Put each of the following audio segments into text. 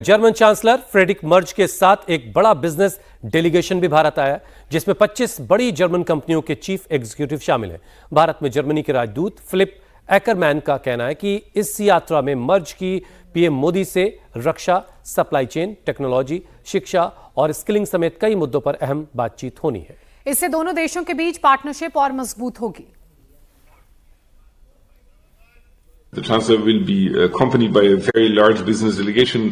German chancellor Friedrich Merz के साथ एक बड़ा बिजनेस डेलीगेशन भी भारत आया, जिसमें 25 बड़ी जर्मन कंपनियों के चीफ एग्जीक्यूटिव शामिल हैं। भारत में जर्मनी के राजदूत फिलिप एकरमैन का कहना है कि इस यात्रा में मर्ज की पीएम मोदी से रक्षा, सप्लाई चेन, टेक्नोलॉजी, शिक्षा और स्किलिंग समेत कई मुद्दों पर अहम बातचीत होनी है। इससे दोनों देशों के बीच पार्टनरशिप और मजबूत होगी। The Chancellor will be accompanied by a very large business delegation.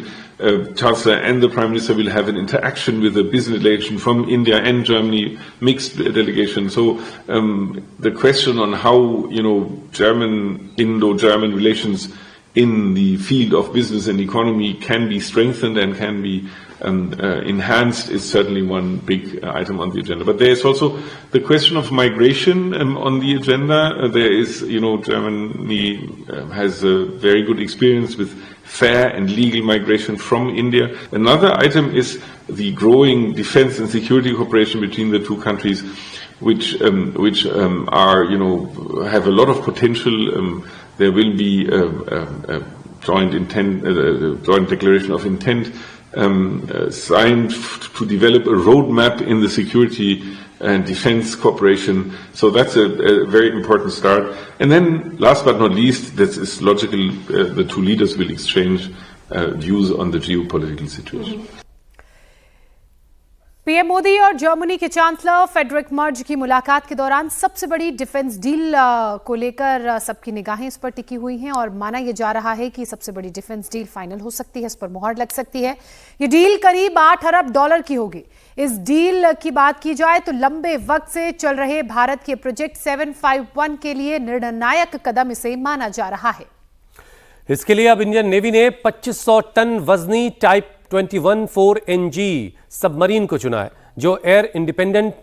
Chancellor and the Prime Minister will have an interaction with a business delegation from India and Germany, mixed delegation. So the question on how, Indo-German relations in the field of business and economy can be strengthened and can be enhanced is certainly one big item on the agenda. But there is also the question of migration on the agenda. There is, Germany has a very good experience with fair and legal migration from India. Another item is the growing defense and security cooperation between the two countries, which are, have a lot of potential. There will be a joint declaration of intent signed to develop a roadmap in the security and defense cooperation. So that's a very important start. And then, last but not least, that is logical, the two leaders will exchange views on the geopolitical situation. PM Modi और Germany के chancellor Friedrich Merz की मुलाकात के दौरान सबसे बड़ी defence deal को लेकर सबकी निगाहें इस पर टिकी हुई हैं और माना यह जा रहा है कि सबसे बड़ी डिफेंस डील फाइनल हो सकती है, इस पर मुहर लग सकती है। ये डील करीब 8 अरब डॉलर की होगी। इस डील की बात की जाए तो लंबे वक्त से चल रहे भारत के प्रोजेक्ट 751 के लिए निर्णायक कदम इसे माना जा रहा है। इसके लिए अब इंडियन नेवी ने 2500 टन वजनी टाइप 21-4NG सबमरीन को चुना है, जो एयर इंडिपेंडेंट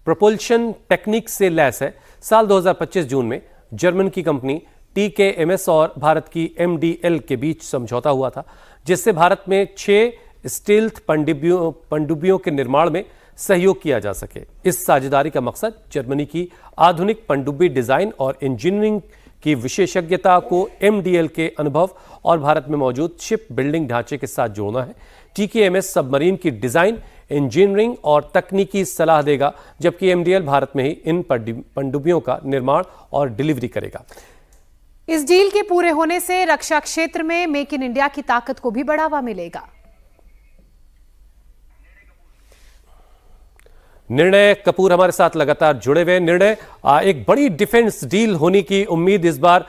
प्रोपल्शन टेक्निक से लैस है। साल 2025 जून में जर्मन की कंपनी TKMS और भारत की MDL के बीच समझौता हुआ था, जिससे भारत में 6 स्टील्थ पनडुब्बियों के निर्माण में सहयोग किया जा सके। इस साझेदारी का मकसद जर्मनी की आधुनिक पनडुब्बी डिजाइन और इंजीनियरिंग की विशेषज्ञता को MDL के अनुभव और भारत में मौजूद शिप बिल्डिंग ढांचे के साथ जोड़ना है। TKMS सबमरीन की डिजाइन, इंजीनियरिंग और तकनीकी सलाह देगा, जबकि MDL भारत में ही इन पनडुब्बियों का निर्माण और डिलीवरी करेगा। इस डील के पूरे होने से रक्षा क्षेत्र में मेक इन इंडिया की ताकत को भी बढ़ावा मिलेगा। निर्णय कपूर हमारे साथ लगातार जुड़े हुए। निर्णय, एक बड़ी डिफेंस डील होने की उम्मीद इस बार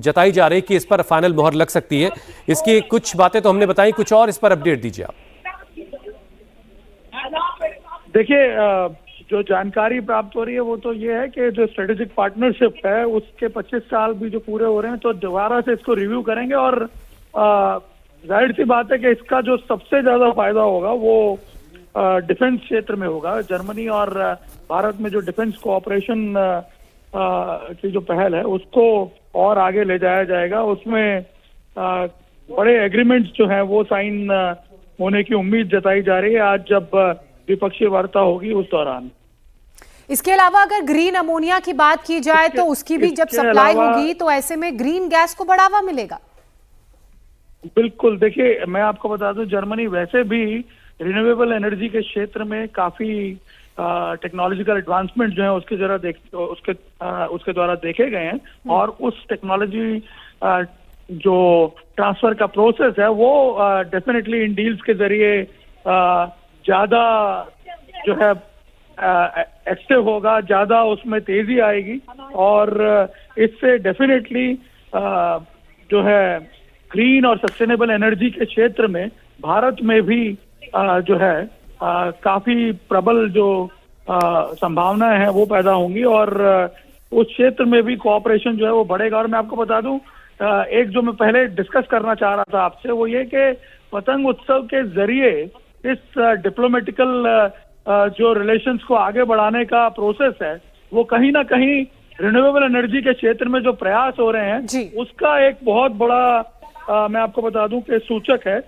जताई जा रही कि इस पर फाइनल मोहर लग सकती है। इसकी कुछ बातें तो हमने बताई, कुछ और इस पर अपडेट दीजिए आप। देखिए, जो जानकारी प्राप्त हो रही है वो तो ये है कि जो स्ट्रेटेजिक पार्टनरशिप है उसके 25 साल भी जो पूरे हो रहे हैं, तो दोबारा से इसको रिव्यू करेंगे और जाहिर सी बात है कि इसका जो सबसे ज्यादा फायदा होगा वो डिफेंस क्षेत्र में होगा। जर्मनी और भारत में जो डिफेंस कोऑपरेशन की जो पहल है उसको और आगे ले जाया जाएगा। उसमें बड़े एग्रीमेंट्स जो हैं वो साइन होने की उम्मीद जताई जा रही है आज जब द्विपक्षीय वार्ता होगी उस दौरान। इसके अलावा अगर ग्रीन अमोनिया की बात की जाए तो उसकी भी जब सप्लाई होगी तो ऐसे में ग्रीन गैस को बढ़ावा मिलेगा। बिल्कुल, देखिए मैं आपको बता दूं, जर्मनी वैसे भी रिन्यूएबल एनर्जी के क्षेत्र में काफी टेक्नोलॉजिकल एडवांसमेंट जो है उसके द्वारा देखे गए हैं और उस टेक्नोलॉजी जो ट्रांसफर का प्रोसेस है वो डेफिनेटली इन डील्स के जरिए ज्यादा जो है एक्टिव होगा, ज्यादा उसमें तेजी आएगी और इससे डेफिनेटली जो है ग्रीन और सस्टेनेबल एनर्जी के क्षेत्र में भारत में भी जो है काफी प्रबल जो संभावनाएं हैं वो पैदा होंगी और उस क्षेत्र में भी कोऑपरेशन जो है वो बढ़ेगा। और मैं आपको बता दूं, एक जो मैं पहले डिस्कस करना चाह रहा था आपसे वो ये कि पतंग उत्सव के जरिए इस डिप्लोमेटिकल जो रिलेशंस को आगे बढ़ाने का प्रोसेस है वो कहीं ना कहीं रिन्यूएबल एनर्जी के क्षेत्र में जो प्रयास हो रहे हैं उसका एक बहुत बड़ा मैं आपको बता दूं कि सूचक है।